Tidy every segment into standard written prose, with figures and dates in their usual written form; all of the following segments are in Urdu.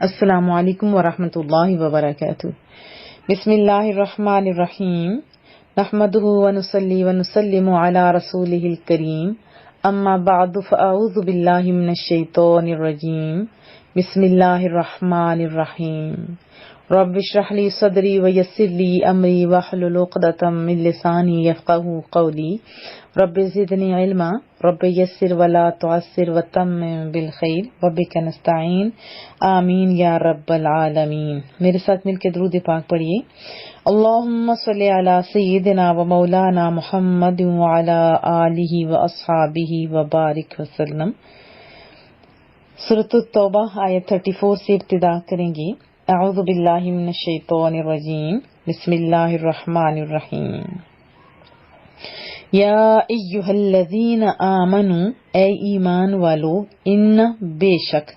السلام علیکم ورحمۃ اللہ وبرکاتہ۔ بسم اللہ الرحمن الرحیم، نحمدہ ونصلی ونسلم علی رسولہ الکریم، اما بعد فاعوذ باللہ من الشیطان الرجیم، بسم اللہ الرحمن الرحیم۔ رب اشرح لی صدری ویسر لی امری واحلل عقدۃ من لسانی یفقہوا قولی، رب زدنی علما، رب یسر ولا تعسر وتمم بالخیر وبک نستعین، آمین یا رب العالمین۔ میرے ساتھ مل کے درود پاک پڑھیے۔ اللہم صلی علی سیدنا و مولانا محمد وعلی آلہ و اصحابہ وبارک وسلم۔ سورۃ التوبہ آیت 34 سے ابتدا کریں گے۔ اعوذ باللہ من الشیطان الرجیم، بسم اللہ الرحمن الرحیم۔ یا ایہا الذین آمنوا، اے ایمان والو، ان بے شک،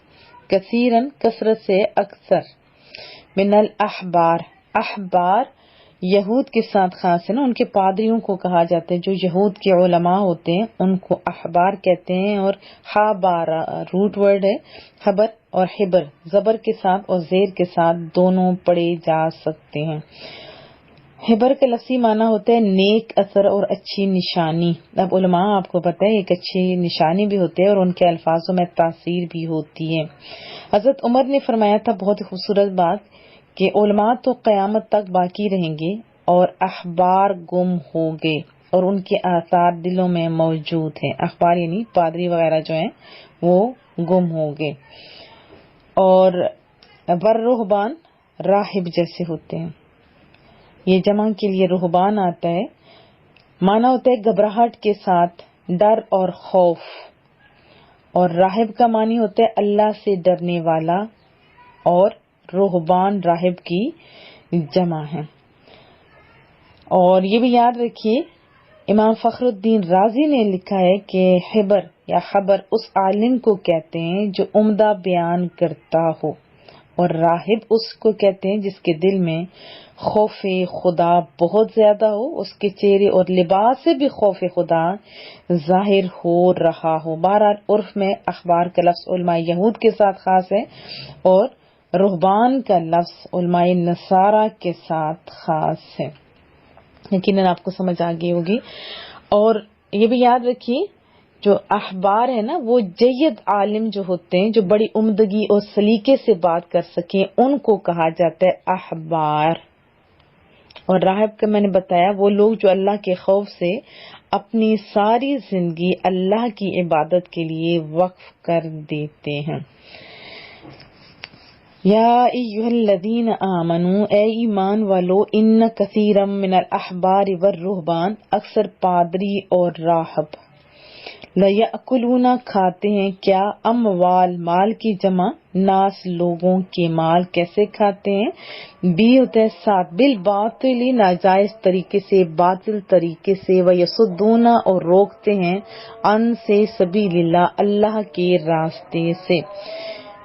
کثیرن کثرت سے، اکثر، من الاحبار، احبار یہود کے ساتھ خاص ہے نا، ان کے پادریوں کو کہا جاتا ہے، جو یہود کے علماء ہوتے ہیں ان کو احبار کہتے ہیں۔ اور حبارہ روٹ ورڈ ہے، خبر اور حبر، زبر کے ساتھ اور زیر کے ساتھ دونوں پڑھے جا سکتے ہیں۔ حبر کا لفظی معنی ہوتا ہے نیک اثر اور اچھی نشانی۔ اب علماء آپ کو پتہ ہے ایک اچھی نشانی بھی ہوتے ہیں اور ان کے الفاظوں میں تاثیر بھی ہوتی ہے۔ حضرت عمر نے فرمایا تھا بہت ہی خوبصورت بات کہ علماء تو قیامت تک باقی رہیں گے اور احبار گم ہو گئے اور ان کے آثار دلوں میں موجود ہیں۔ اخبار یعنی پادری وغیرہ جو ہیں وہ گم ہو گئے۔ اور والرہبان راہب جیسے ہوتے ہیں، یہ جمع کے لیے رہبان آتا ہے، معنی ہوتا ہے گھبراہٹ کے ساتھ، ڈر اور خوف۔ اور راہب کا معنی ہوتا ہے اللہ سے ڈرنے والا، اور رہبان راہب کی جمع ہے۔ اور یہ بھی یاد رکھیے، امام فخر الدین رازی نے لکھا ہے کہ حبر یا خبر اس عالم کو کہتے ہیں جو عمدہ بیان کرتا ہو، اور راہب اس کو کہتے ہیں جس کے دل میں خوف خدا بہت زیادہ ہو، اس کے چہرے اور لباس سے بھی خوف خدا ظاہر ہو رہا ہو۔ بہرحال عرف میں اخبار کا لفظ علماء یہود کے ساتھ خاص ہے اور رہبان کا لفظ علماء نصارہ کے ساتھ خاص ہے۔ یقیناً آپ کو سمجھ آ گئی ہوگی۔ اور یہ بھی یاد رکھیے جو احبار ہے نا، وہ جید عالم جو ہوتے ہیں، جو بڑی عمدگی اور سلیقے سے بات کر سکیں، ان کو کہا جاتا ہے احبار۔ اور راہب کا میں نے بتایا وہ لوگ جو اللہ کے خوف سے اپنی ساری زندگی اللہ کی عبادت کے لیے وقف کر دیتے ہیں۔ یا ایھا الذین آمنوا، اے ایمان والو، ان کثیرا من الاحبار والرہبان، اکثر پادری اور راہب، لیأکلون کھاتے ہیں، کیا، اموال مال کی جمع، ناس لوگوں کے مال، کیسے کھاتے ہیں، بھی ہوتا ہے ساتھ، بالباطل ناجائز طریقے سے، باطل طریقے سے، ویصدون اور روکتے ہیں، عن سے سبیل اللہ اللہ کے راستے سے۔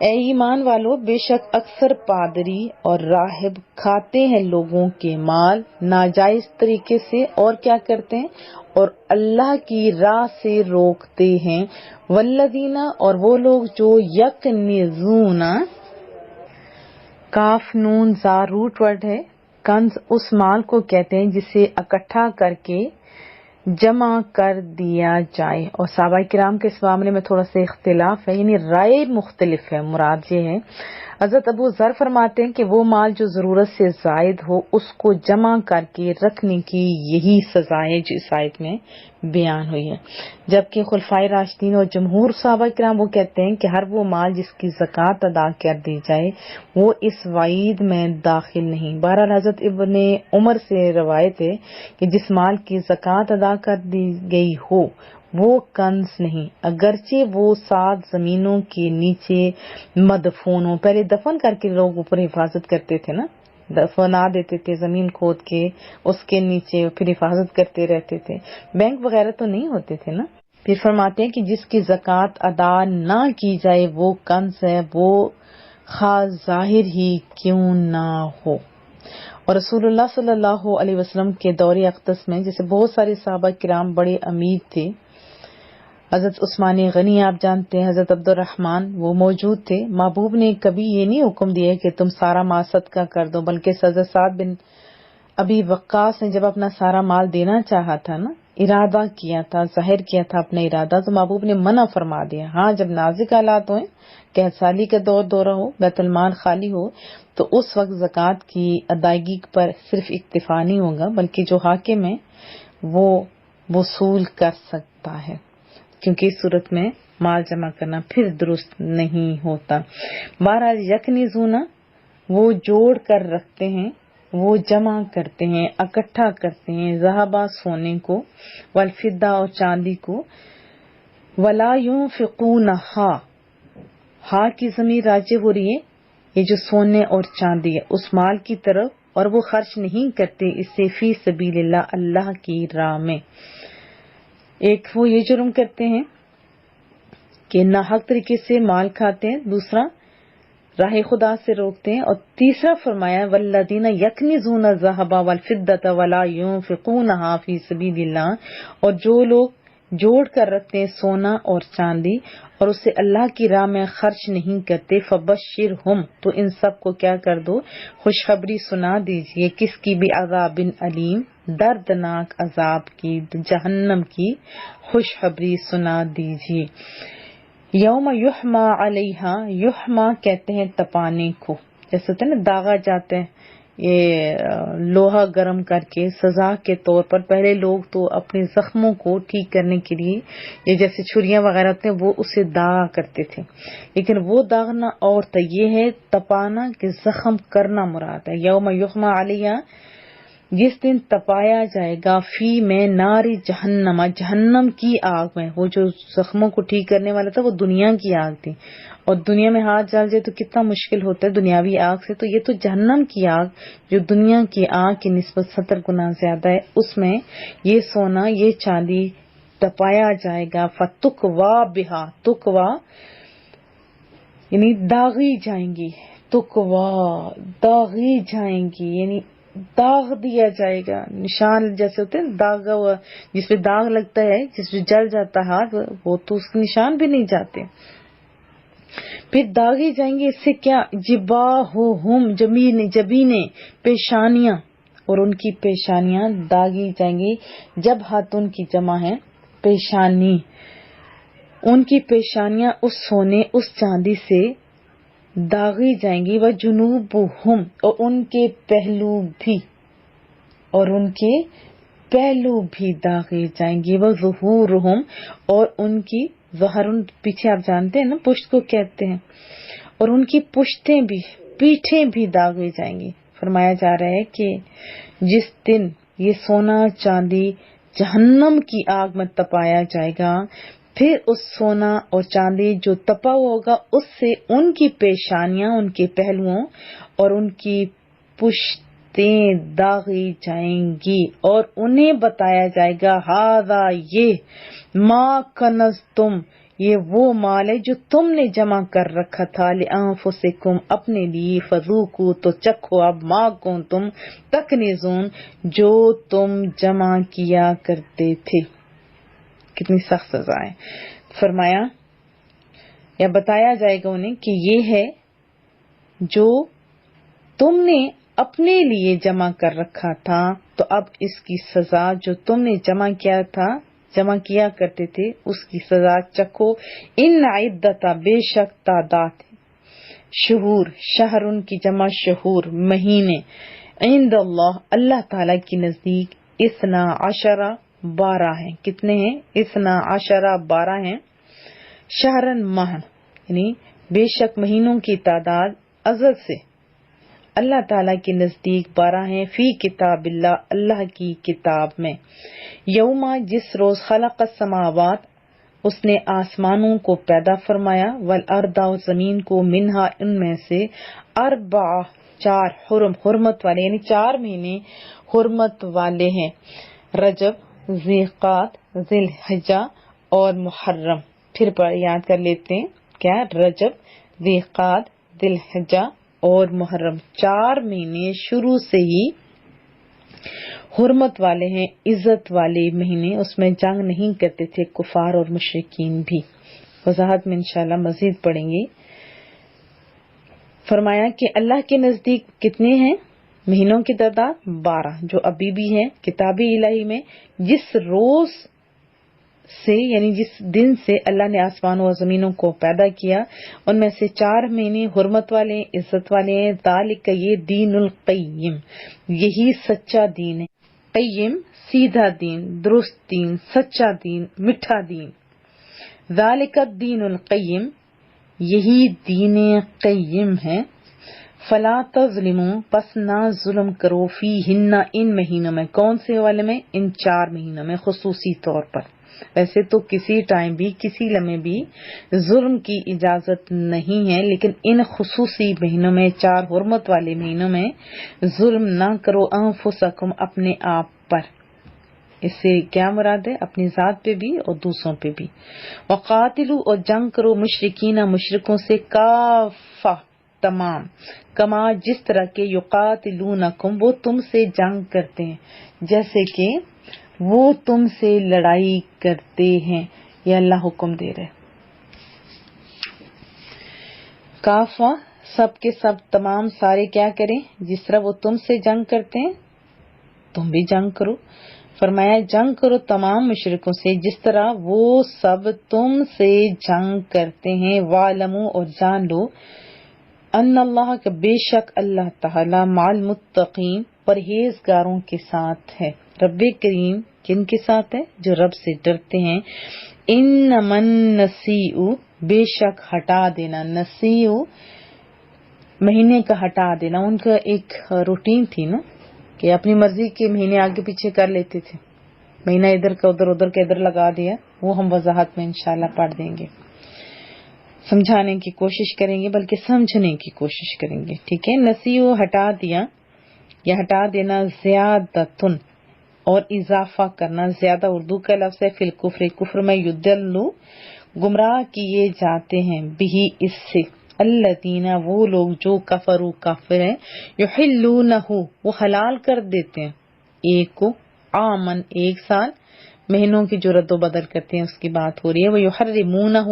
اے ایمان والو، بے شک اکثر پادری اور راہب کھاتے ہیں لوگوں کے مال ناجائز طریقے سے، اور کیا کرتے ہیں، اور اللہ کی راہ سے روکتے ہیں۔ والذین، اور وہ لوگ جو یکنزون، کاف نون زا روٹ ورڈ ہے، کنز اس مال کو کہتے ہیں جسے اکٹھا کر کے جمع کر دیا جائے۔ اور صحابہ کرام کے اس معاملے میں تھوڑا سا اختلاف ہے، یعنی رائے مختلف ہے۔ مراد یہ ہے، حضرت ابو ذر فرماتے ہیں کہ وہ مال جو ضرورت سے زائد ہو اس کو جمع کر کے رکھنے کی یہی سزا ہے جو اس آیت میں بیان ہوئی ہے، جبکہ خلفائے راشدین اور جمہور صحابہ کرام وہ کہتے ہیں کہ ہر وہ مال جس کی زکوٰۃ ادا کر دی جائے وہ اس وعید میں داخل نہیں۔ بہرحال حضرت ابن عمر سے روایت ہے کہ جس مال کی زکوٰۃ ادا کر دی گئی ہو وہ کنز نہیں، اگرچہ وہ 7 زمینوں کے نیچے مدفون ہو۔ پہلے دفن کر کے لوگ اوپر حفاظت کرتے تھے نا، دفنا دیتے تھے زمین کھود کے اس کے نیچے، پھر حفاظت کرتے رہتے تھے، بینک وغیرہ تو نہیں ہوتے تھے نا۔ پھر فرماتے ہیں کہ جس کی زکوٰۃ ادا نہ کی جائے وہ کنز ہے، وہ خواہ ظاہر ہی کیوں نہ ہو۔ اور رسول اللہ صلی اللہ علیہ وسلم کے دور اقدس میں جیسے بہت سارے صحابہ کرام بڑے امیر تھے، حضرت عثمان غنی آپ جانتے ہیں، حضرت عبد الرحمن وہ موجود تھے. محبوب نے کبھی یہ نہیں حکم دیا کہ تم سارا مال صدقہ کر دو، بلکہ حضرت سعد بن ابی وقاص نے جب اپنا سارا مال دینا چاہا تھا نا، ارادہ کیا تھا، ظاہر کیا تھا اپنا ارادہ، تو محبوب نے منع فرما دیا. ہاں جب نازک حالات ہوئیں، قحط سالی کا دورہ ہو، بیت المال خالی ہو، تو اس وقت زکوٰۃ کی ادائیگی پر صرف اکتفا نہیں ہوگا، بلکہ جو حاکم ہے وہ وصول کر سکتا ہے، کیونکہ اس صورت میں مال جمع کرنا پھر درست نہیں ہوتا. بہرحال یکنیزونا وہ جوڑ کر رکھتے ہیں، وہ جمع کرتے ہیں، اکٹھا کرتے ہیں، ذہبا سونے کو، والفضہ اور چاندی کو، ولا ينفقونها، ہا کی ضمیر راجع ہو رہی ہے یہ جو سونے اور چاندی ہے اس مال کی طرف، اور وہ خرچ نہیں کرتے اس سے فی سبیل اللہ، اللہ کی راہ میں. ایک وہ یہ جرم کرتے ہیں کہ ناحق طریقے سے مال کھاتے ہیں، دوسرا راہ خدا سے روکتے ہیں، اور تیسرا فرمایا والذین یکنزون الذھب والفضة ولا ينفقونها فی سبیل اللہ، اور جو لوگ جوڑ کر رکھتے ہیں سونا اور چاندی اور اسے اللہ کی راہ میں خرچ نہیں کرتے، فبشرہم، تو ان سب کو کیا کر دو، خوشخبری سنا دیجئے، کس کی، بعذاب علیم، دردناک عذاب کی، جہنم کی خوشخبری سنا دیجئے. یوم یحما علیہا، یحما کہتے ہیں تپانے کو، جیسے ہوتا ہے نا داغا جاتے ہیں، یہ لوہا گرم کر کے سزا کے طور پر. پہلے لوگ تو اپنے زخموں کو ٹھیک کرنے کے لیے یہ جیسے چھریاں وغیرہ ہوتے ہیں وہ اسے داغا کرتے تھے، لیکن وہ داغنا اور تھا، یہ ہے تپانا کہ زخم کرنا مراد ہے. یوم یحما علیہا، جس دن تپایا جائے گا، فی میں ناری جہنم، جہنم کی آگ میں. وہ جو زخموں کو ٹھیک کرنے والا تھا وہ دنیا کی آگ تھی، اور دنیا میں ہاتھ جل جائے تو کتنا مشکل ہوتا ہے دنیاوی آگ سے، تو یہ تو جہنم کی آگ جو دنیا کی آگ کی نسبت 70 گنا زیادہ ہے، اس میں یہ سونا یہ چاندی تپایا جائے گا. فتکوا بہا، تکوا یعنی داغی جائیں گی، تکوا داغی جائیں گی یعنی داغ دیا جائے گا. نشان جیسے ہوتے ہیں داغا ہوا، جس پہ داغ لگتا ہے، جس پہ جل جاتا ہے ہاتھ، وہ تو اس کے نشان بھی نہیں جاتے. پھر داغی جائیں گے، اس سے کیا، جباہہم، جبینے، پیشانیاں، اور ان کی پیشانیاں داغی جائیں گی. جب ہاتھوں کی جمع ہے پیشانی، ان کی پیشانیاں اس سونے اس چاندی سے داغی جائیں گی. وجنوبہم، اور ان کے پہلو بھی، اور ان کے پہلو بھی داغی جائیں گی. وظہورہم، اور ان کی ظہر، پیچھے آپ جانتے ہیں نا پشت کو کہتے ہیں، اور ان کی پشتیں بھی، پیٹھیں بھی داغی جائیں گی. فرمایا جا رہا ہے کہ جس دن یہ سونا چاندی جہنم کی آگ میں تپایا جائے گا، پھر اس سونا اور چاندی جو تپا ہوا ہوگا اس سے ان کی پیشانیاں، ان کے پہلوؤں اور ان کی پشتیں داغی جائیں گی، اور انہیں بتایا جائے گا ہذا، یہ ما کنزتم، یہ وہ مال ہے جو تم نے جمع کر رکھا تھا، لانفسکم، اپنے لیے، فذوقوا، تو چکھو اب، ما کنتم تکنزون، جو تم جمع کیا کرتے تھے. کتنی سخت سزا ہے. فرمایا یا بتایا جائے گا انہیں کہ یہ ہے جو تم نے اپنے لیے جمع کر رکھا تھا، تو اب اس کی سزا جو تم نے جمع کیا تھا، جمع کیا کرتے تھے، اس کی سزا چکھو. ان عدت، بے شک تعداد، شہور، شہر ان کی جمع شہور، مہینے، عند اللہ، اللہ تعالی کی نزدیک، 12 12 ہیں. کتنے ہیں؟ 12 12 ہیں. شہرن، ماہ، یعنی بے شک مہینوں کی تعداد ازل سے اللہ تعالیٰ کے نزدیک 12 ہیں. فی کتاب اللہ، اللہ کی کتاب میں. یوما، جس روز، خلق السماوات، اس نے آسمانوں کو پیدا فرمایا، والارض، اور زمین کو، منہا، ان میں سے، 4 4 حرم، حرمت والے، یعنی 4 مہینے حرمت والے ہیں. رجب، ذیقعد، ذی الحجہ اور محرم. پھر یاد کر لیتے ہیں کیا، رجب، ذیقعد، ذی الحجہ اور محرم، 4 مہینے شروع سے ہی حرمت والے ہیں، عزت والے مہینے، اس میں جنگ نہیں کرتے تھے کفار اور مشرکین بھی۔ وضاحت میں انشاءاللہ مزید پڑھیں گے۔ فرمایا کہ اللہ کے نزدیک کتنے ہیں مہینوں کی تعداد؟ 12 جو ابھی بھی ہیں کتاب الہی میں۔ جس روز سے یعنی جس دن سے اللہ نے آسمان و زمینوں کو پیدا کیا، ان میں سے 4 مہینے حرمت والے عزت والے ہیں۔ ذالک یہ دین القیم، یہی سچا دین ہے۔ قیم سیدھا دین، درست دین، سچا دین، میٹھا دین۔ ذالک الدین القیم، یہی دین قیم ہے۔ فلا تظلموا، پس نہ ظلم کرو، فیہن ان مہینوں میں۔ کون سے والے میں؟ ان 4 مہینوں میں خصوصی طور پر۔ ویسے تو کسی ٹائم بھی کسی لمحے بھی ظلم کی اجازت نہیں ہے، لیکن ان خصوصی مہینوں میں 4 حرمت والے مہینوں میں ظلم نہ کرو، انفسکم اپنے آپ پر۔ اس سے کیا مراد ہے؟ اپنی ذات پہ بھی اور دوسروں پہ بھی۔ وقاتلوا، اور جنگ کرو، مشرکین مشرکوں سے، کافہ تمام، کما جس طرح کے، یقاتلونکم وہ تم سے جنگ کرتے ہیں، جیسے کہ وہ تم سے لڑائی کرتے ہیں۔ یہ اللہ حکم دے رہے۔ کافہ سب کے سب، تمام سارے کیا کریں؟ جس طرح وہ تم سے جنگ کرتے ہیں تم بھی جنگ کرو۔ فرمایا جنگ کرو تمام مشرکوں سے جس طرح وہ سب تم سے جنگ کرتے ہیں۔ وَاعْلَمُوا، اور جان لو، ان اللہ کہ بے شک اللہ تعالی مع المتقین پرہیزگاروں کے ساتھ ہے۔ رب کریم کن کے ساتھ ہے؟ جو رب سے ڈرتے ہیں۔ انما النسیء، بے شک ہٹا دینا، نسیء مہینے کا ہٹا دینا۔ ان کا ایک روٹین تھی نا کہ اپنی مرضی کے مہینے آگے پیچھے کر لیتے تھے، مہینہ ادھر کا ادھر، ادھر کا ادھر لگا دیا۔ وہ ہم وضاحت میں انشاءاللہ پڑھ دیں گے، سمجھانے کی کوشش کریں گے، بلکہ سمجھنے کی کوشش کریں گے، ٹھیک ہے۔ نسیو ہٹا دیا یا ہٹا دینا، زیادتن اور اضافہ کرنا، زیادہ اردو کا لفظ ہے، فی الکفر کفر میں، یدلو گمراہ کیے جاتے ہیں، بھی اس سے، الذین وہ لوگ جو کفروا کافر ہیں، یحلونہ وہ حلال کر دیتے ہیں، ایک کو، عامن ایک سال، مہینوں کی جو رد و بدل کرتے ہیں اس کی بات ہو رہی ہے۔ وہ یحرمونہ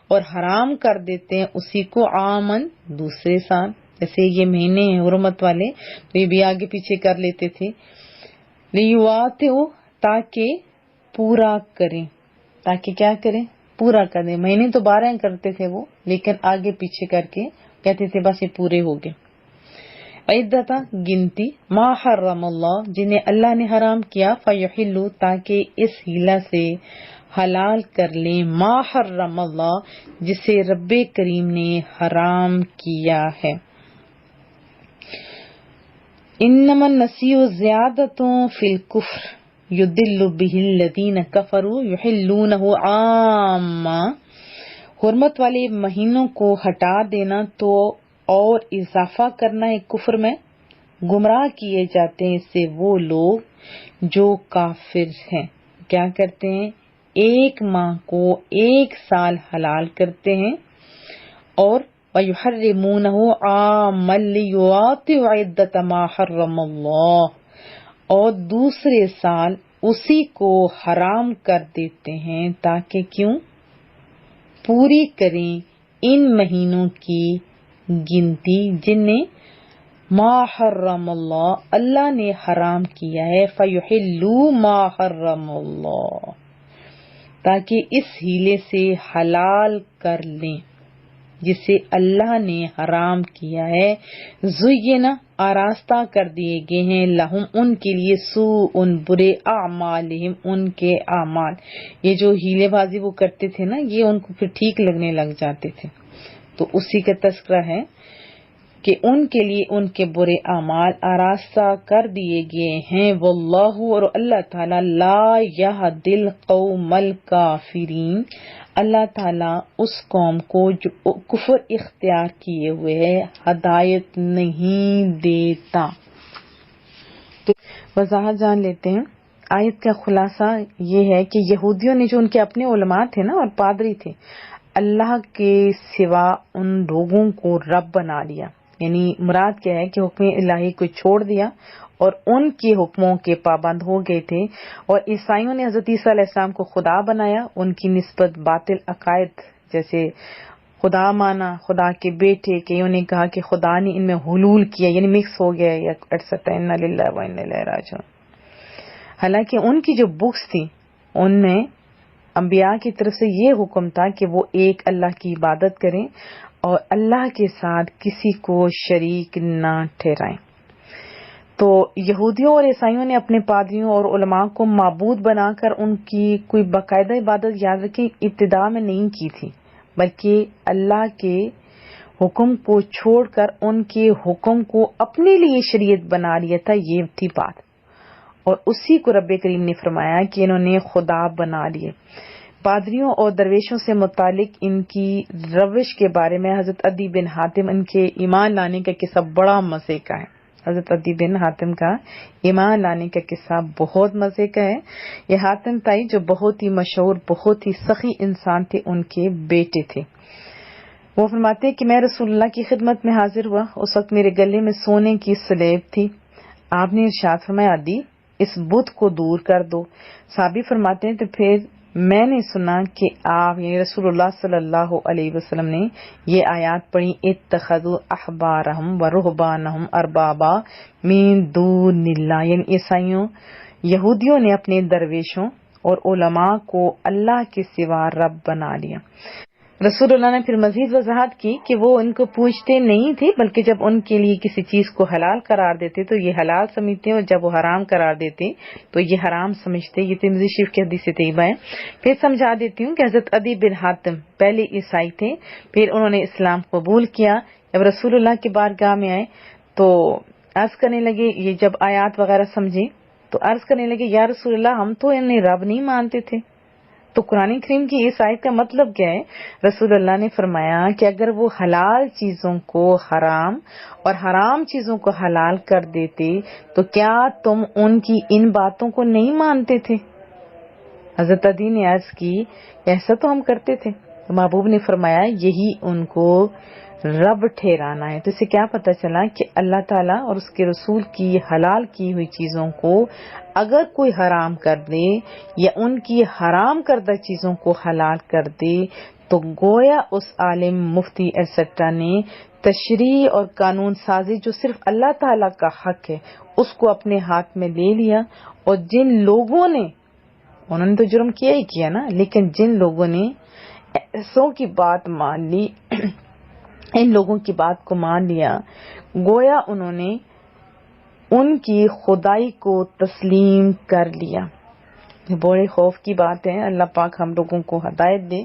اور حرام کر دیتے ہیں اسی کو، عامن دوسرے سال۔ جیسے یہ مہینے ہیں حرمت والے تو یہ بھی آگے پیچھے کر لیتے تھے۔ لیواتئوا تاکہ پورا کریں، تاکہ کیا کریں؟ پورا کر دیں۔ مہینے تو 12 کرتے تھے وہ، لیکن آگے پیچھے کر کے کہتے تھے بس یہ پورے ہو گئے۔ عدتا گنتی، ما حرم اللہ جنہیں اللہ نے حرام کیا، فیحلوا تاکہ اس حیلہ سے حلال کر لیں، ما حرم اللہ جسے رب کریم نے حرام کیا ہے۔ انما النسیء زیادۃ فی الکفر یضل بہ الذین کفروا یحلونہ عاما، حرمت والے مہینوں کو ہٹا دینا تو اور اضافہ کرنا ہے کفر میں، گمراہ کیے جاتے ہیں اس سے وہ لوگ جو کافر ہیں۔ کیا کرتے ہیں؟ ایک ماہ کو ایک سال حلال کرتے ہیں، اور وَيُحَرِّمُونَهُ عَامًا لِيُوَاطِئُوا عِدَّةَ مَا حَرَّمَ اللَّهُ، اور دوسرے سال اسی کو حرام کر دیتے ہیں تاکہ کیوں؟ پوری کریں ان مہینوں کی گنتی جنہیں ما حرم اللہ اللہ نے حرام کیا ہے، فَيُحِلُّوا مَا حَرَّمَ اللَّهُ تاکہ اس ہیلے سے حلال کر لیں جسے اللہ نے حرام کیا ہے۔ زینا آراستہ کر دیے گئے ہیں، لہم ان کے لیے، سوء برے، اعمالہم ان کے اعمال، یہ جو ہیلے بازی وہ کرتے تھے نا یہ ان کو پھر ٹھیک لگنے لگ جاتے تھے، تو اسی کا تذکرہ ہے کہ ان کے لیے ان کے برے اعمال آراستہ کر دیے گئے ہیں۔ واللہ اور اللہ تعالیٰ، لا یہدی القوم الکافرین اللہ تعالیٰ اس قوم کو جو کفر اختیار کیے ہوئے ہے ہدایت نہیں دیتا۔ تو وضاحت جان لیتے ہیں۔ آیت کا خلاصہ یہ ہے کہ یہودیوں نے جو ان کے اپنے علماء تھے نا اور پادری تھے، اللہ کے سوا ان لوگوں کو رب بنا لیا، یعنی مراد کیا ہے کہ حکم الہی کو چھوڑ دیا اور ان کے حکموں کے پابند ہو گئے تھے، اور عیسائیوں نے حضرت عیسیٰ علیہ السلام کو خدا بنایا، ان کی نسبت باطل عقائد جیسے خدا مانا، خدا کے بیٹے، کئیوں نے کہا کہ خدا نے ان میں حلول کیا یعنی مکس ہو گیا یا ایٹسٹرا، انا للہ و انا الیہ راجعون۔ حالانکہ ان کی جو بکس تھی ان میں انبیاء کی طرف سے یہ حکم تھا کہ وہ ایک اللہ کی عبادت کریں اور اللہ کے ساتھ کسی کو شریک نہ ٹھہرائیں۔ تو یہودیوں اور عیسائیوں نے اپنے پادریوں اور علماء کو معبود بنا کر ان کی کوئی باقاعدہ عبادت یاد رکھیں ابتدا میں نہیں کی تھی، بلکہ اللہ کے حکم کو چھوڑ کر ان کے حکم کو اپنے لیے شریعت بنا لیا تھا، یہ تھی بات، اور اسی کو رب کریم نے فرمایا کہ انہوں نے خدا بنا لیے۔ پادریوں اور درویشوں سے متعلق ان کی روش کے بارے میں حضرت عدی بن حاتم ان کے ایمان لانے کا قصہ بڑا مزے کا ہے۔ حضرت عدی بن حاتم کا ایمان لانے کا قصہ بہت مزے کا ہے۔ یہ حاتم تائی جو بہت ہی مشہور، بہت ہی سخی انسان تھے، ان کے بیٹے تھے۔ وہ فرماتے ہیں کہ میں رسول اللہ کی خدمت میں حاضر ہوا، اس وقت میرے گلے میں سونے کی سلیب تھی۔ آپ نے ارشاد فرمایا عدی اس بت کو دور کر دو۔ صحابی فرماتے ہیں تو پھر میں نے سنا کہ آپ یعنی رسول اللہ صلی اللہ علیہ وسلم نے یہ آیات پڑھی، اتخذوا احبارہم و رہبانہم اربابا من دون اللہ، یعنی عیسائیوں یہودیوں نے اپنے درویشوں اور علماء کو اللہ کے سوا رب بنا لیا۔ رسول اللہ نے پھر مزید وضاحت کی کہ وہ ان کو پوچھتے نہیں تھے، بلکہ جب ان کے لیے کسی چیز کو حلال قرار دیتے تو یہ حلال سمجھتے، اور جب وہ حرام قرار دیتے تو یہ حرام سمجھتے۔ یہ ترمذی شریف کی حدیث طیبہ ہے۔ پھر سمجھا دیتی ہوں کہ حضرت عدی بن حاتم پہلے عیسائی تھے، پھر انہوں نے اسلام قبول کیا۔ جب رسول اللہ کی بارگاہ میں آئے تو عرض کرنے لگے، یہ جب آیات وغیرہ سمجھے تو عرض کرنے لگے یا رسول اللہ ہم تو انہیں رب نہیں مانتے تھے، تو قرآن کریم کی اس آیت کا مطلب کیا ہے؟ رسول اللہ نے فرمایا کہ اگر وہ حلال چیزوں کو حرام اور حرام چیزوں کو حلال کر دیتے تو کیا تم ان کی ان باتوں کو نہیں مانتے تھے؟ حضرت عدی نے عرض کی ایسا تو ہم کرتے تھے۔ تو محبوب نے فرمایا یہی ان کو رب ٹھہرانا ہے۔ تو اسے کیا پتہ چلا کہ اللہ تعالیٰ اور اس کے رسول کی حلال کی ہوئی چیزوں کو اگر کوئی حرام کر دے یا ان کی حرام کردہ چیزوں کو حلال کر دے تو گویا اس عالم مفتی ایٹسٹرا نے تشریع اور قانون سازی جو صرف اللہ تعالیٰ کا حق ہے اس کو اپنے ہاتھ میں لے لیا، اور جن لوگوں نے انہوں نے تو جرم کیا ہی کیا نا، لیکن جن لوگوں نے ایسوں کی بات مان لی، ان لوگوں کی بات کو مان لیا، گویا انہوں نے ان کی خدائی کو تسلیم کر لیا۔ یہ بڑے خوف کی بات ہے، اللہ پاک ہم لوگوں کو ہدایت دے۔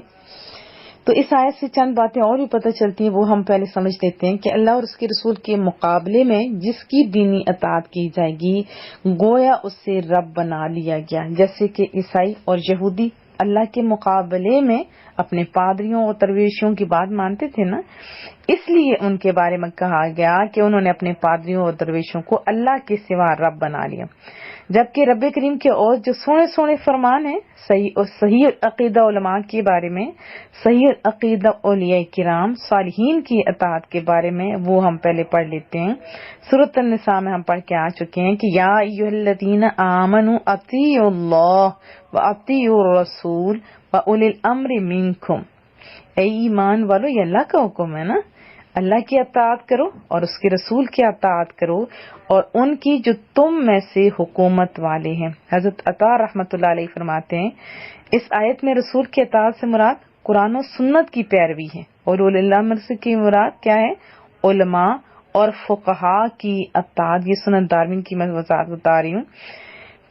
تو اس آیت سے چند باتیں اور بھی پتہ چلتی ہیں، وہ ہم پہلے سمجھ لیتے ہیں کہ اللہ اور اس کے رسول کے مقابلے میں جس کی دینی اطاعت کی جائے گی گویا اسے رب بنا لیا گیا، جیسے کہ عیسائی اور یہودی اللہ کے مقابلے میں اپنے پادریوں اور درویشوں کی بات مانتے تھے نا، اس لیے ان کے بارے میں کہا گیا کہ انہوں نے اپنے پادریوں اور درویشوں کو اللہ کے سوا رب بنا لیا، جبکہ رب کریم کے اور جو سونے سونے فرمان ہیں صحیح عقیدہ علماء کے بارے میں، صحیح عقیدہ اولیاء کرام صالحین کی اطاعت کے بارے میں، وہ ہم پہلے پڑھ لیتے ہیں۔ سورۃ النساء میں ہم پڑھ کے آ چکے ہیں کہ یا ایھا الذین آمنوا اطیعوا اللہ واطیعوا الرسول واولی الامر منکم، اے ایمان والو یہ اللہ کا حکم ہے نا، اللہ کی اطاعت کرو اور اس کے رسول کی اطاعت کرو اور ان کی جو تم میں سے حکومت والے ہیں۔ حضرت عطا رحمۃ اللہ علیہ فرماتے ہیں اس آیت میں رسول کی اطاعت سے مراد قرآن و سنت کی پیروی ہے، اور اولی الامر کی مراد کیا ہے؟ علماء اور فقہا کی اطاعت۔ یہ سنن دارمی کی میں وضاحت بتا رہی ہوں۔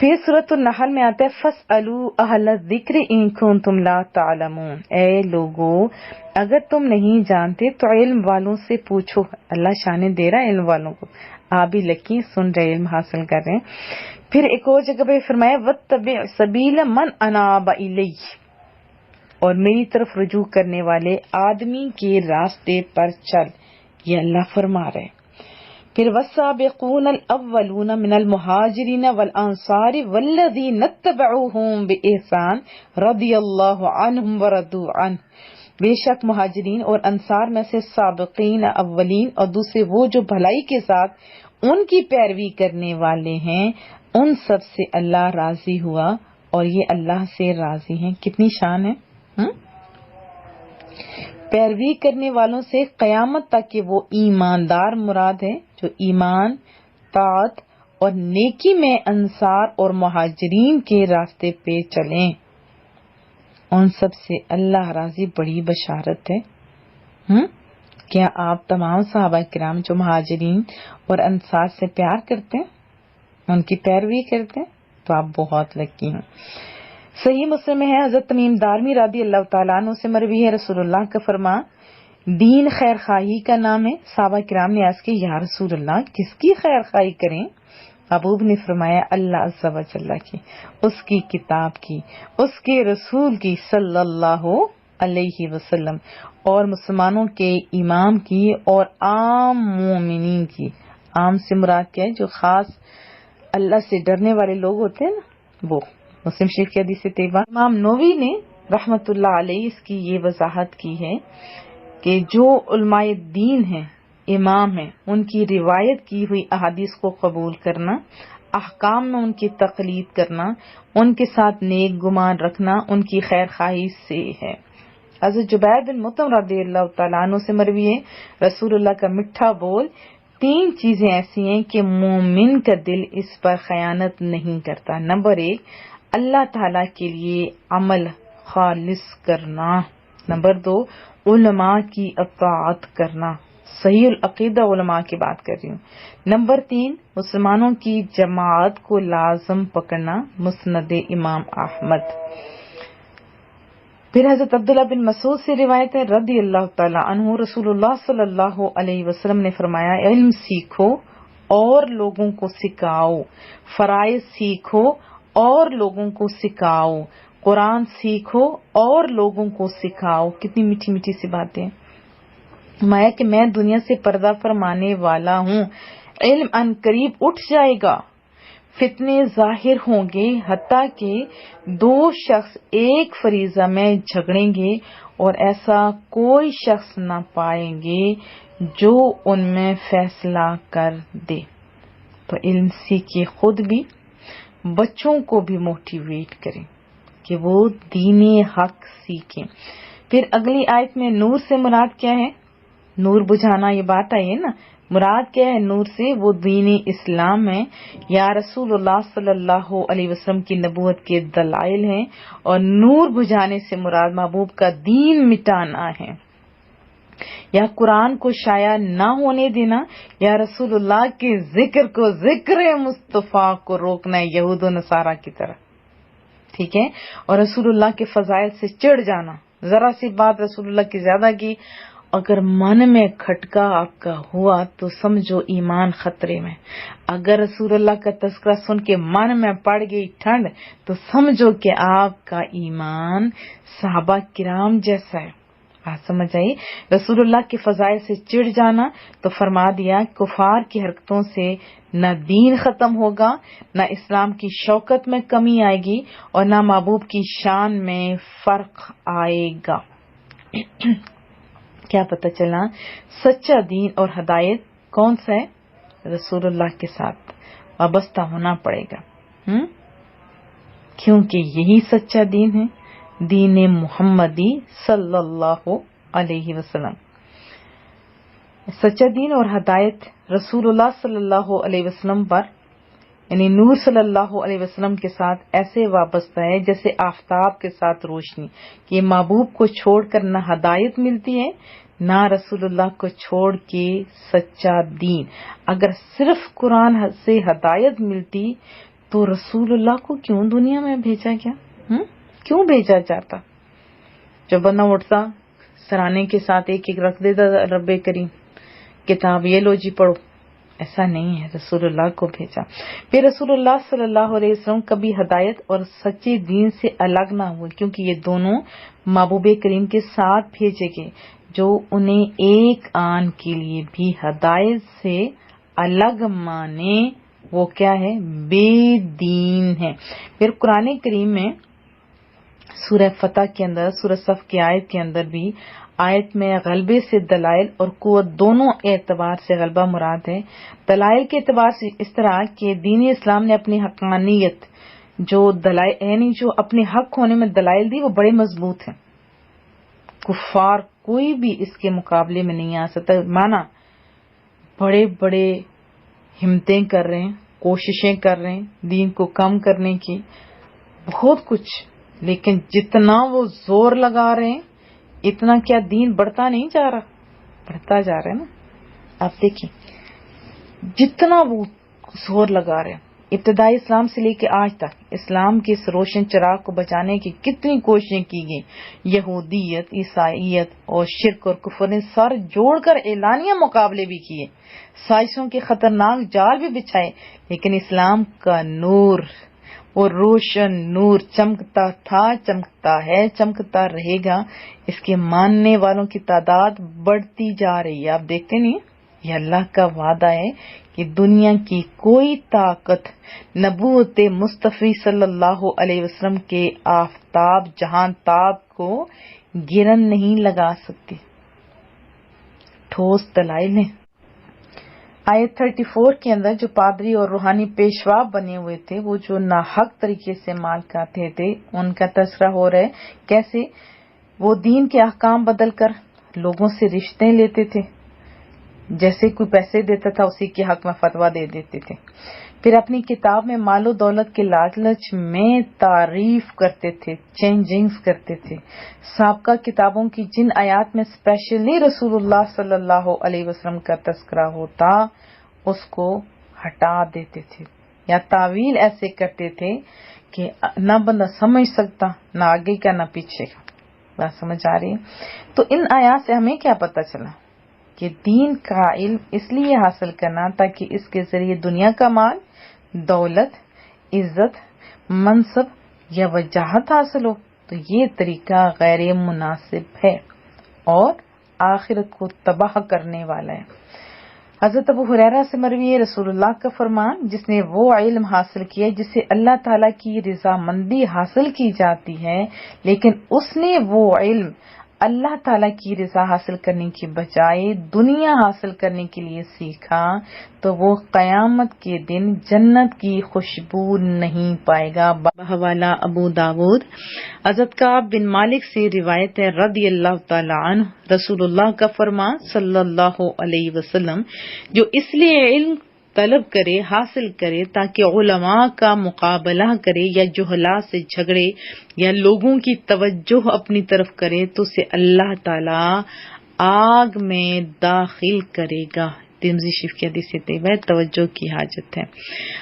پھر سورۃ النحل میں آتا ہے فَاسْأَلُوا أَهْلَ الذِّكْرِ إِن كُنتُمْ لَا تَعْلَمُونَ، اے لوگو اگر تم نہیں جانتے تو علم والوں سے پوچھو۔ اللہ شانے دے رہا ہے علم والوں کو، آپ بھی لکی سن رہے علم حاصل کر رہے ہیں۔ پھر ایک اور جگہ پہ فرمایا وَاتَّبِعْ سَبِيلَ مَنْ أَنَابَ إِلَيَّ، اور میری طرف رجوع کرنے والے آدمی کے راستے پر چل، یہ اللہ فرما رہے۔ پھر والسابقون الاولون من المہاجرین والانصار والذین اتبعوہم بإحسان رضی اللہ عنہم ورضوا عنہ، بے شک مہاجرین اور انصار میں سے سابقین اولین اور دوسرے وہ جو بھلائی کے ساتھ ان کی پیروی کرنے والے ہیں، ان سب سے اللہ راضی ہوا اور یہ اللہ سے راضی ہیں۔ کتنی شان ہے۔ پیروی کرنے والوں سے قیامت تک کہ وہ ایماندار مراد ہے، جو ایمان، طاعت اور نیکی میں انصار اور مہاجرین کے راستے پہ چلیں، ان سب سے اللہ راضی۔ بڑی بشارت ہے۔ کیا آپ تمام صحابہ کرام جو مہاجرین اور انصار سے پیار کرتے ہیں، ان کی پیروی کرتے ہیں، تو آپ بہت لکی ہیں۔ صحیح مسلم میں ہے، حضرت تمیم دارمی رضی اللہ تعالیٰ عنہ سے مروی ہے، رسول اللہ کا فرمان دین خیر خواہی کا نام ہے۔ صحابہ کرام نے عرض کیا یا رسول اللہ کس کی خیر خواہی کریں؟ محبوب نے فرمایا اللہ عز و جل کی، اس کی کتاب کی، اس کے رسول کی صلی اللہ علیہ وسلم، اور مسلمانوں کے امام کی اور عام مومنین کی۔ عام سے مراد کیا ہے؟ جو خاص اللہ سے ڈرنے والے لوگ ہوتے ہیں نا، وہ۔ مسلم شریف کی حدیث طیبہ امام نووی نے رحمت اللہ علیہ اس کی یہ وضاحت کی ہے کہ جو علماء دین ہیں، امام ہیں، ان کی روایت کی ہوئی احادیث کو قبول کرنا، احکام میں ان کی تقلید کرنا، ان کے ساتھ نیک گمان رکھنا ان کی خیر خواہی سے ہے۔ حضرت جبیر بن مطعم رضی اللہ تعالیٰ عنہ سے مروی ہے، رسول اللہ کا میٹھا بول تین چیزیں ایسی ہیں کہ مومن کا دل اس پر خیانت نہیں کرتا۔ نمبر 1، اللہ تعالیٰ کے لیے عمل خالص کرنا۔ نمبر 2، علماء کی اطاعت کرنا، صحیح العقیدہ علماء کی بات کر رہی ہوں۔ نمبر 3، مسلمانوں کی جماعت کو لازم پکڑنا، مسند امام احمد۔ پھر حضرت عبداللہ بن مسعود سے روایت ہے رضی اللہ تعالیٰ عنہ، رسول اللہ صلی اللہ علیہ وسلم نے فرمایا علم سیکھو اور لوگوں کو سکھاؤ، فرائض سیکھو اور لوگوں کو سکھاؤ، قرآن سیکھو اور لوگوں کو سکھاؤ۔ کتنی میٹھی میٹھی سی باتیں۔ مایا کہ میں دنیا سے پردہ فرمانے والا ہوں، علم ان قریب اٹھ جائے گا، فتنے ظاہر ہوں گے، حتیٰ کہ دو شخص ایک فریضہ میں جھگڑیں گے اور ایسا کوئی شخص نہ پائیں گے جو ان میں فیصلہ کر دے۔ تو علم سیکھیے، خود بھی بچوں کو بھی موٹیویٹ کریں کہ وہ دین حق سیکھیں۔ پھر اگلی آیت میں نور سے مراد کیا ہے؟ نور بجھانا، یہ بات آئی ہے نا، مراد کیا ہے نور سے؟ وہ دین اسلام ہے، یا رسول اللہ صلی اللہ علیہ وسلم کی نبوت کے دلائل ہیں، اور نور بجھانے سے مراد محبوب کا دین مٹانا ہے، یا قرآن کو شائع نہ ہونے دینا، یا رسول اللہ کے ذکر کو، ذکر مصطفیٰ کو روکنا ہے یہود و نصارہ کی طرح، ٹھیک ہے؟ اور رسول اللہ کے فضائل سے چڑھ جانا، ذرا سی بات رسول اللہ کی زیادہ کی، اگر من میں کھٹکا آپ کا ہوا تو سمجھو ایمان خطرے میں۔ اگر رسول اللہ کا تذکرہ سن کے من میں پڑ گئی ٹھنڈ تو سمجھو کہ آپ کا ایمان صحابہ کرام جیسا ہے۔ بات سمجھ آئی؟ رسول اللہ کے فضائل سے چڑھ جانا تو فرما دیا کفار کی حرکتوں سے نہ دین ختم ہوگا، نہ اسلام کی شوکت میں کمی آئے گی، اور نہ محبوب کی شان میں فرق آئے گا۔ کیا پتہ چلا؟ سچا دین اور ہدایت کون سا ہے؟ رسول اللہ کے ساتھ وابستہ ہونا پڑے گا، کیونکہ یہی سچا دین ہے، دین محمدی صلی اللہ علیہ وسلم۔ سچا دین اور ہدایت رسول اللہ صلی اللہ علیہ وسلم پر، یعنی نور صلی اللہ علیہ وسلم کے ساتھ ایسے وابستہ ہے جیسے آفتاب کے ساتھ روشنی، کہ محبوب کو چھوڑ کر نہ ہدایت ملتی ہے نہ رسول اللہ کو چھوڑ کے سچا دین۔ اگر صرف قرآن سے ہدایت ملتی تو رسول اللہ کو کیوں دنیا میں بھیجا گیا؟ کیوں بھیجا جاتا؟ جب بندہ اٹھتا سرانے کے ساتھ ایک ایک رکھ دیتا رب کریم کتاب، یہ لو جی پڑھو، ایسا نہیں ہے، رسول اللہ کو بھیجا۔ پھر رسول اللہ صلی اللہ علیہ وسلم کبھی ہدایت اور سچے دین سے الگ نہ ہوئے، کیونکہ یہ دونوں محبوب کریم کے ساتھ بھیجے گئے، جو انہیں ایک آن کے لیے بھی ہدایت سے الگ مانے وہ کیا ہے؟ بے دین ہے۔ پھر قرآن کریم میں سورہ فتح کے اندر، سورہ صف کی آیت کے اندر بھی آیت میں غلبے سے دلائل اور قوت دونوں اعتبار سے غلبہ مراد ہے۔ دلائل کے اعتبار سے اس طرح کہ دین اسلام نے اپنی حقانیت جو دلائل یعنی جو اپنے حق ہونے میں دلائل دی وہ بڑے مضبوط ہیں، کفار کوئی بھی اس کے مقابلے میں نہیں آ سکتا۔ مانا بڑے بڑے ہمتیں کر رہے ہیں، کوششیں کر رہے ہیں دین کو کم کرنے کی، بہت کچھ، لیکن جتنا وہ زور لگا رہے ہیں اتنا کیا دین بڑھتا نہیں جا رہا؟ بڑھتا جا رہا ہے نا۔ آپ دیکھیں جتنا وہ زور لگا رہے ہیں، ابتدائی اسلام سے لے کے آج تک اسلام کے اس روشن چراغ کو بچانے کی کتنی کوششیں کی گئی۔ یہودیت، عیسائیت اور شرک اور کفر نے سر جوڑ کر اعلانیہ مقابلے بھی کیے، سازشوں کے خطرناک جال بھی بچھائے، لیکن اسلام کا نور، وہ روشن نور چمکتا تھا، چمکتا ہے، چمکتا رہے گا۔ اس کے ماننے والوں کی تعداد بڑھتی جا رہی ہے۔ آپ دیکھتے نہیں، یہ اللہ کا وعدہ ہے کہ دنیا کی کوئی طاقت نبوت مصطفی صلی اللہ علیہ وسلم کے آفتاب جہاں تاب کو گرن نہیں لگا سکتی۔ ٹھوس دلائل ہیں۔ آیت 34 کے اندر جو پادری اور روحانی پیشوا بنے ہوئے تھے، وہ جو ناحق طریقے سے مال کھاتے تھے، ان کا تذکرہ ہو رہا ہے۔ کیسے وہ دین کے احکام بدل کر لوگوں سے رشتے لیتے تھے، جیسے کوئی پیسے دیتا تھا اسی کے حق میں فتویٰ دے دیتے تھے۔ پھر اپنی کتاب میں مال و دولت کے لالچ میں تعریف کرتے تھے، چینجنگز کرتے تھے۔ سابقہ کتابوں کی جن آیات میں اسپیشلی رسول اللہ صلی اللہ علیہ وسلم کا تذکرہ ہوتا اس کو ہٹا دیتے تھے، یا تعویل ایسے کرتے تھے کہ نہ بندہ سمجھ سکتا، نہ آگے کا نہ پیچھے کا۔ بات سمجھ آ رہی ہے؟ تو ان آیات سے ہمیں کیا پتہ چلا کہ دین کا علم اس لیے حاصل کرنا تاکہ اس کے ذریعے دنیا کا مال، دولت، عزت، منصب یا وجاہت حاصل ہو، تو یہ طریقہ غیر مناسب ہے اور آخرت کو تباہ کرنے والا ہے۔ حضرت ابو ہریرہ سے مروی ہے، رسول اللہ کا فرمان، جس نے وہ علم حاصل کیا جسے اللہ تعالیٰ کی رضامندی حاصل کی جاتی ہے، لیکن اس نے وہ علم اللہ تعالیٰ کی رضا حاصل کرنے کی بجائے دنیا حاصل کرنے کے لیے سیکھا، تو وہ قیامت کے دن جنت کی خوشبو نہیں پائے گا۔ بحوالہ ابو داود۔ حضرت کعب بن مالک سے روایت ہے رضی اللہ تعالی عنہ، رسول اللہ کا فرمان صلی اللہ علیہ وسلم، جو اس لیے علم طلب کرے، حاصل کرے تاکہ علماء کا مقابلہ کرے یا جہلاء سے جھگڑے یا لوگوں کی توجہ اپنی طرف کرے، تو اسے اللہ تعالی آگ میں داخل کرے گا۔ ترمذی شریف کی حدیث طیبہ ہے، توجہ کی حاجت ہے۔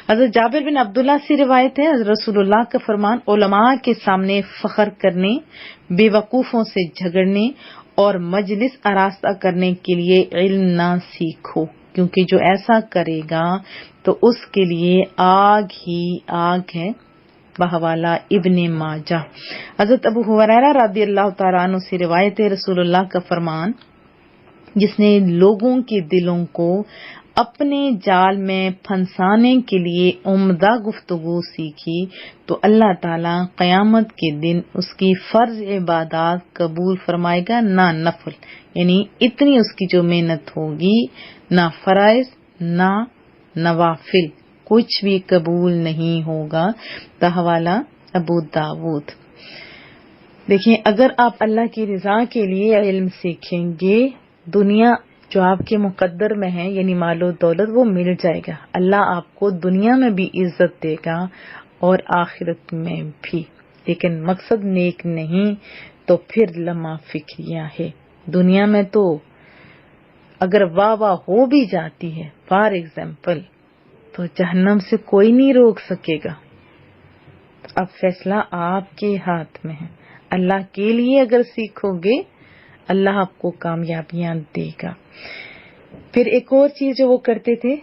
حضرت جابر بن عبداللہ سے روایت ہے، حضرت رسول اللہ کا فرمان، علماء کے سامنے فخر کرنے، بے وقوفوں سے جھگڑنے اور مجلس آراستہ کرنے کے لیے علم نہ سیکھو، کیونکہ جو ایسا کرے گا تو اس کے لیے آگ ہی آگ ہے۔ بحوالہ ابن ماجہ۔ حضرت ابو ہریرہ رضی اللہ تعالیٰ عنہ سے روایت ہے، رسول اللہ کا فرمان، جس نے لوگوں کے دلوں کو اپنے جال میں پھنسانے کے لیے عمدہ گفتگو سیکھی، تو اللہ تعالیٰ قیامت کے دن اس کی فرض عبادات قبول فرمائے گا، نہ نفل، یعنی اتنی اس کی جو محنت ہوگی، نہ فرائض نہ نوافل، کچھ بھی قبول نہیں ہوگا۔ حوالہ ابو داود۔ دیکھیں، اگر آپ اللہ کی رضا کے لیے علم سیکھیں گے، دنیا جو آپ کے مقدر میں ہے یعنی مال و دولت وہ مل جائے گا، اللہ آپ کو دنیا میں بھی عزت دے گا اور آخرت میں بھی، لیکن مقصد نیک نہیں تو پھر لمحہ فکریہ ہے۔ دنیا میں تو اگر واہ واہ ہو بھی جاتی ہے فار ایگزامپل، تو جہنم سے کوئی نہیں روک سکے گا۔ اب فیصلہ آپ کے ہاتھ میں ہے، اللہ کے لیے اگر سیکھو گے اللہ آپ کو کامیابیاں دے گا۔ پھر ایک اور چیز جو وہ کرتے تھے،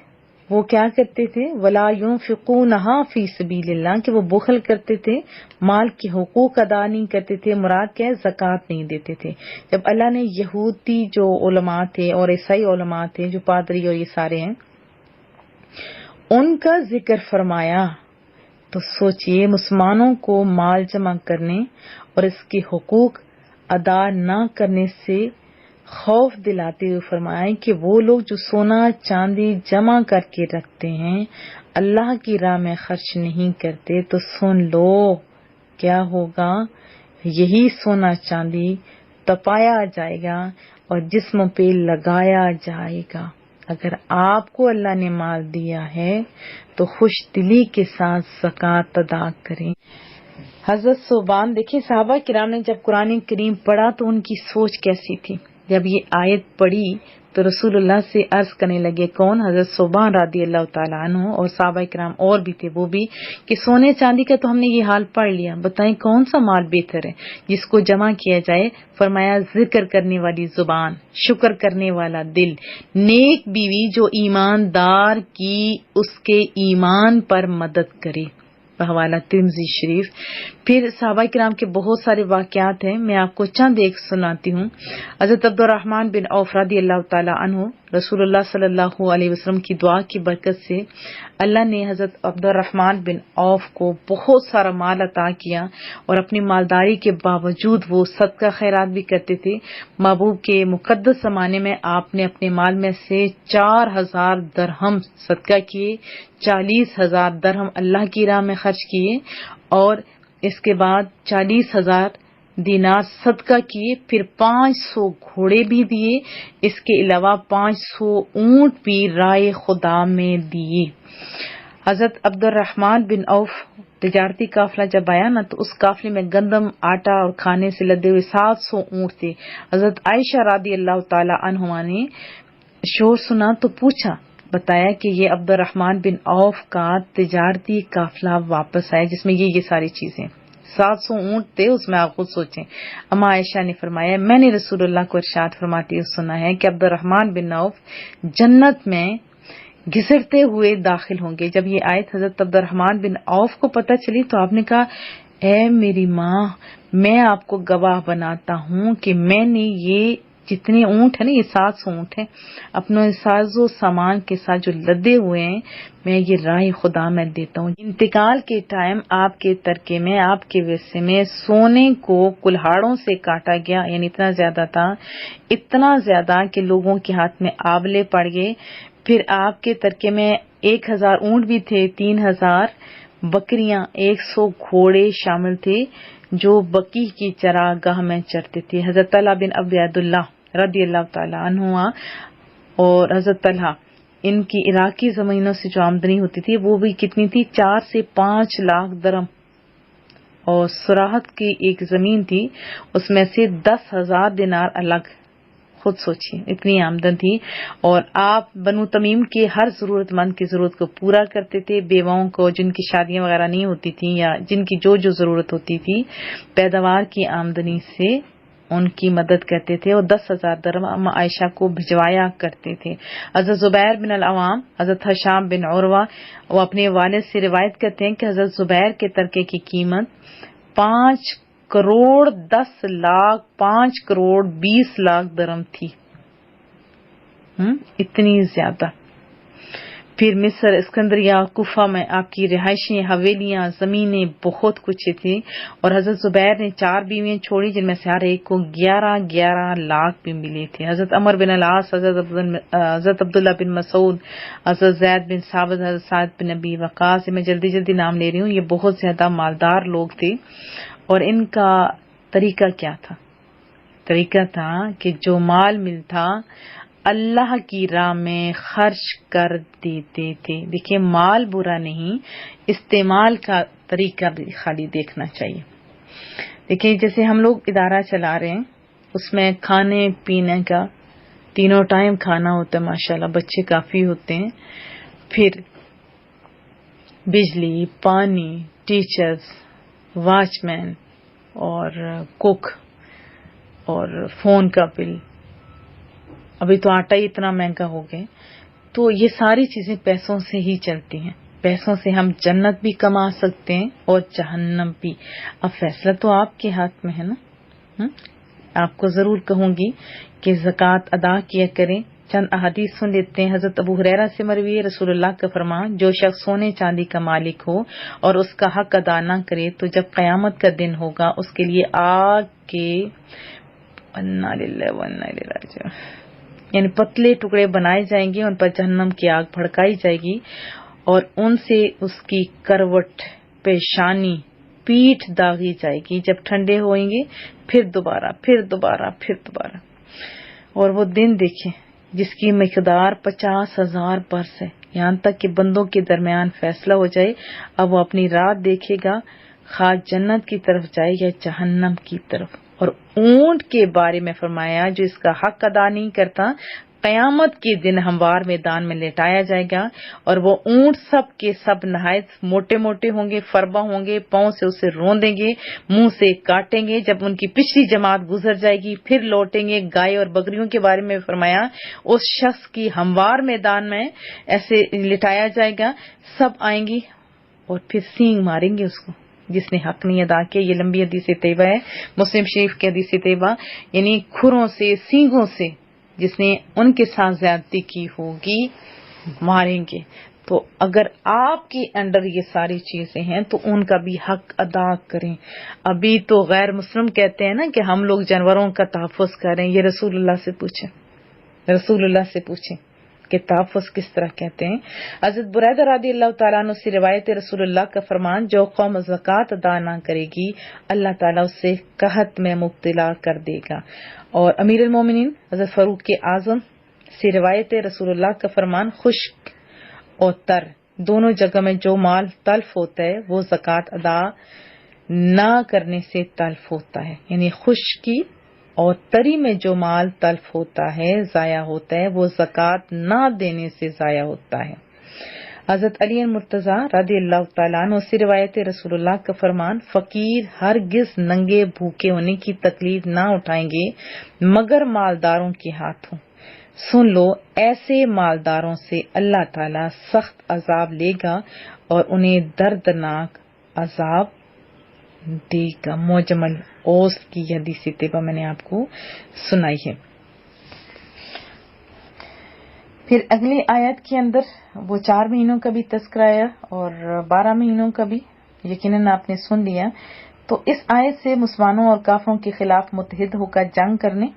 وہ کیا کرتے تھے؟ وَلَا يُنْفِقُونَهَا فِي سَبِيلِ اللَّهِ، کہ وہ بخل کرتے تھے، مال کے حقوق ادا نہیں کرتے تھے۔ مراد کیا ہے؟ زکوٰۃ نہیں دیتے تھے۔ جب اللہ نے یہودی جو علماء تھے اور عیسائی علماء تھے، جو پادری اور یہ سارے ہیں، ان کا ذکر فرمایا، تو سوچئے مسلمانوں کو مال جمع کرنے اور اس کے حقوق ادا نہ کرنے سے خوف دلاتے ہوئے فرمایا کہ وہ لوگ جو سونا چاندی جمع کر کے رکھتے ہیں، اللہ کی راہ میں خرچ نہیں کرتے، تو سن لو کیا ہوگا، یہی سونا چاندی تپایا جائے گا اور جسم پہ لگایا جائے گا۔ اگر آپ کو اللہ نے مال دیا ہے تو خوش دلی کے ساتھ زکوٰۃ ادا کریں۔ حضرت صوبان، دیکھیں صحابہ کرام نے جب قرآن کریم پڑھا تو ان کی سوچ کیسی تھی۔ جب یہ آیت پڑھی تو رسول اللہ سے عرض کرنے لگے، کون؟ حضرت صوبان رضی اللہ تعالیٰ عنہ، اور صحابہ کرام اور بھی تھے، وہ بھی، کہ سونے چاندی کا تو ہم نے یہ حال پڑھ لیا، بتائیں کون سا مال بہتر ہے جس کو جمع کیا جائے؟ فرمایا ذکر کرنے والی زبان، شکر کرنے والا دل، نیک بیوی جو ایماندار کی اس کے ایمان پر مدد کرے، بحوالہ ترمذی شریف۔ پھر صحابہ کرام کے بہت سارے واقعات ہیں، میں آپ کو چند ایک سناتی ہوں۔ حضرت عبد الرحمن بن عوف رضی اللہ تعالی عنہ، رسول اللہ صلی اللہ علیہ وسلم کی دعا کی برکت سے اللہ نے حضرت عبد الرحمن بن عوف کو بہت سارا مال عطا کیا، اور اپنی مالداری کے باوجود وہ صدقہ خیرات بھی کرتے تھے۔ محبوب کے مقدس زمانے میں آپ نے اپنے مال میں سے 4000 درہم صدقہ کیے، 40,000 درہم اللہ کی راہ میں خرچ کیے، اور اس کے بعد 40,000 دینار صدقہ کیے، پھر 500 گھوڑے بھی دیے، اس کے علاوہ 500 اونٹ بھی رائے خدا میں دیے۔ حضرت عبد الرحمن بن عوف تجارتی قافلہ جب آیا نا، تو اس قافلے میں گندم، آٹا اور کھانے سے لدے ہوئے 700 اونٹ تھے۔ حضرت عائشہ رضی اللہ تعالی عنہما نے شور سنا تو پوچھا، بتایا کہ یہ عبد الرحمن بن عوف کا تجارتی قافلہ واپس آیا جس میں یہ ساری چیزیں، 700 اونٹ تھے اس میں، آپ خود سوچیں۔ اما عائشہ نے فرمایا، میں نے رسول اللہ کو ارشاد فرماتے ہوئے سنا ہے کہ عبد الرحمن بن عوف جنت میں گھسرتے ہوئے داخل ہوں گے۔ جب یہ آیت حضرت عبد الرحمن بن عوف کو پتہ چلی تو آپ نے کہا، اے میری ماں، میں آپ کو گواہ بناتا ہوں کہ میں نے یہ جتنے اونٹ ہیں نا، یہ 700 اونٹ ہیں، اپنے ساز و سامان کے ساتھ جو لدے ہوئے ہیں، میں یہ راہ خدا میں دیتا ہوں۔ انتقال کے ٹائم آپ کے ترکے میں، آپ کے ورثے میں سونے کو کلہاڑوں سے کاٹا گیا، یعنی اتنا زیادہ تھا، اتنا زیادہ کہ لوگوں کے ہاتھ میں آبلے پڑ گئے۔ پھر آپ کے ترکے میں 1000 اونٹ بھی تھے، 3000 بکریاں، 100 گھوڑے شامل تھے جو بقیع کی چراگاہ میں چرتے تھے۔ حضرت طلحہ بن عبید اللہ رضی اللہ تعالی عنہ اور حضرت طلحہ، ان کی عراقی زمینوں سے جو آمدنی ہوتی تھی وہ بھی کتنی تھی؟ 4 سے 5 لاکھ درہم، اور سراحت کی ایک زمین تھی، اس میں سے 10,000 دینار الگ، خود سوچیے اتنی آمدن تھی۔ اور آپ بنو تمیم کے ہر ضرورت مند کی ضرورت کو پورا کرتے تھے، بیواؤں کو جن کی شادیاں وغیرہ نہیں ہوتی تھیں یا جن کی جو ضرورت ہوتی تھی، پیداوار کی آمدنی سے ان کی مدد کرتے تھے، اور 10,000 درہم اما عائشہ کو بھجوایا کرتے تھے۔ حضرت زبیر بن العوام، حضرت ہشام بن عروہ، وہ اپنے والد سے روایت کرتے ہیں کہ حضرت زبیر کے ترکے کی قیمت 5 کروڑ 10 لاکھ 5 کروڑ 20 لاکھ درہم تھی، اتنی زیادہ۔ پھر مصر، اسکندریہ، کوفہ میں آپ کی رہائشیں، حویلیاں، زمینیں، بہت کچھ تھی، اور حضرت زبیر نے 4 بیویاں چھوڑی جن میں سے ہر ایک کو 11 لاکھ بھی ملے تھے۔ حضرت عمر بن العاص، حضرت عبداللہ بن مسعود، حضرت زید بن ثابت، حضرت سعد بن ابی وقاص، میں جلدی نام لے رہی ہوں، یہ بہت زیادہ مالدار لوگ تھے، اور ان کا طریقہ کیا تھا؟ طریقہ تھا کہ جو مال ملتا اللہ کی راہ میں خرچ کر دیتے تھے۔ دیکھیں مال برا نہیں، استعمال کا طریقہ بھی خالی دیکھنا چاہیے۔ دیکھیں جیسے ہم لوگ ادارہ چلا رہے ہیں، اس میں کھانے پینے کا 3 ٹائم کھانا ہوتا ہے، ماشاءاللہ بچے کافی ہوتے ہیں، پھر بجلی، پانی، ٹیچرز، واچ مین اور کوک اور فون کا بل، ابھی تو آٹا ہی اتنا مہنگا ہو گیا، تو یہ ساری چیزیں پیسوں سے ہی چلتی ہیں۔ پیسوں سے ہم جنت بھی کما سکتے ہیں اور جہنم بھی۔ اب فیصلہ تو آپ کے ہاتھ میں ہے نا۔ آپ کو ضرور کہوں گی کہ زکوٰۃ ادا کیا کریں، چند احادیث سن لیتے ہیں۔ حضرت ابو ہریرہ سے مروی ہے، رسول اللہ کا فرمان، جو شخص سونے چاندی کا مالک ہو اور اس کا حق ادا نہ کرے تو جب قیامت کا دن ہوگا اس کے لیے آگ کے یعنی پتلے ٹکڑے بنائے جائیں گے، ان پر جہنم کی آگ بھڑکائی جائے گی اور ان سے اس کی کروٹ، پیشانی، پیٹھ داغی جائے گی۔ جب ٹھنڈے ہوئیں گے پھر دوبارہ پھر دوبارہ پھر دوبارہ، اور وہ دن دیکھیں جس کی مقدار 50,000 برس ہے، یہاں تک کہ بندوں کے درمیان فیصلہ ہو جائے۔ اب وہ اپنی رات دیکھے گا، خواہ جنت کی طرف جائے یا جہنم کی طرف۔ اور اونٹ کے بارے میں فرمایا جو اس کا حق ادا نہیں کرتا، قیامت کے دن ہموار میدان میں لٹایا جائے گا، اور وہ اونٹ سب کے سب نہایت موٹے موٹے ہوں گے، فربا ہوں گے، پاؤں سے اسے روندیں گے، منہ سے کاٹیں گے۔ جب ان کی پچھلی جماعت گزر جائے گی پھر لوٹیں گے۔ گائے اور بکریوں کے بارے میں فرمایا اس شخص کی ہموار میدان میں ایسے لٹایا جائے گا، سب آئیں گی اور پھر سینگ ماریں گے اس کو جس نے حق نہیں ادا کیا۔ یہ لمبی حدیث طیبہ ہے، مسلم شریف کی حدیث طیبہ، یعنی کھروں سے، سینگوں سے جس نے ان کے ساتھ زیادتی کی ہوگی ماریں گے۔ تو اگر آپ کے انڈر یہ ساری چیزیں ہیں تو ان کا بھی حق ادا کریں۔ ابھی تو غیر مسلم کہتے ہیں نا کہ ہم لوگ جانوروں کا تحفظ کر رہے ہیں، یہ رسول اللہ سے پوچھیں، رسول اللہ سے پوچھیں کہ تحفظ کس طرح کہتے ہیں۔ حضرت بریدہ رضی اللہ تعالیٰ عنہ سے روایت رسول اللہ کا فرمان، جو قوم زکوٰۃ ادا نہ کرے گی اللہ تعالیٰ اسے قحط میں مبتلا کر دے گا۔ اور امیر المومنین حضرت فاروق اعظم سے روایت رسول اللہ کا فرمان، خشک اور تر دونوں جگہ میں جو مال تلف ہوتا ہے وہ زکوٰۃ ادا نہ کرنے سے تلف ہوتا ہے، یعنی خشکی اور تری میں جو مال تلف ہوتا ہے، ضائع ہوتا ہے، وہ زکوٰۃ نہ دینے سے ضائع ہوتا ہے۔ حضرت علی مرتضیٰ رضی اللہ تعالیٰ عنہ سے روایت رسول اللہ کا فرمان، فقیر ہرگز ننگے بھوکے ہونے کی تکلیف نہ اٹھائیں گے مگر مالداروں کے ہاتھوں۔ سن لو، ایسے مالداروں سے اللہ تعالیٰ سخت عذاب لے گا اور انہیں دردناک عذاب دے گا۔ معجم الاوسط کی حدیث طیبہ میں نے آپ کو سنائی ہے۔ پھر اگلی آیت کے اندر وہ 4 مہینوں کا بھی تذکرہ ہے اور 12 مہینوں کا بھی، یقیناً آپ نے سن لیا۔ تو اس آیت سے مسلمانوں اور کافروں کے خلاف متحد ہو کر جنگ کرنے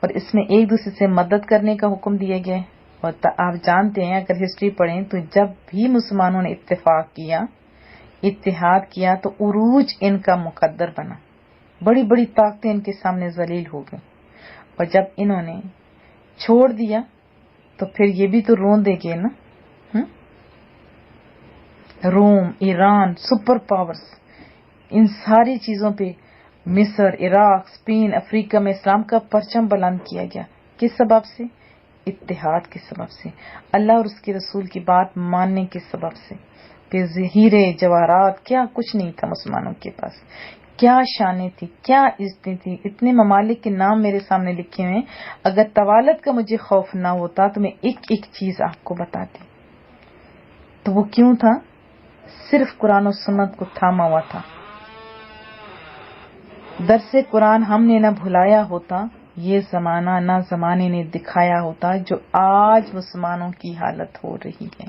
اور اس میں ایک دوسرے سے مدد کرنے کا حکم دیا گیا ہے۔ اور آپ جانتے ہیں، اگر ہسٹری پڑھیں تو جب بھی مسلمانوں نے اتفاق کیا، اتحاد کیا، تو عروج ان کا مقدر بنا، بڑی بڑی طاقتیں ان کے سامنے ذلیل ہو گئیں، اور جب انہوں نے چھوڑ دیا تو پھر یہ بھی تو رون دے گے نا۔ روم، ایران، سپر پاورز، ان ساری چیزوں پہ مصر، عراق، اسپین، افریقہ میں اسلام کا پرچم بلند کیا گیا۔ کس سبب سے؟ اتحاد کے سبب سے، اللہ اور اس کے رسول کی بات ماننے کے سبب سے۔ پھر ہیرے جواہرات کیا کچھ نہیں تھا مسلمانوں کے پاس، کیا شانیں تھی، کیا عزتیں تھی، اتنے ممالک کے نام میرے سامنے لکھے ہوئے ہیں۔ اگر طوالت کا مجھے خوف نہ ہوتا تو میں ایک ایک چیز آپ کو بتاتی۔ تو وہ کیوں تھا؟ صرف قرآن و سنت کو تھاما ہوا تھا۔ درس قرآن ہم نے نہ بھلایا ہوتا، یہ زمانہ نہ زمانے نے دکھایا ہوتا جو آج مسلمانوں کی حالت ہو رہی ہے۔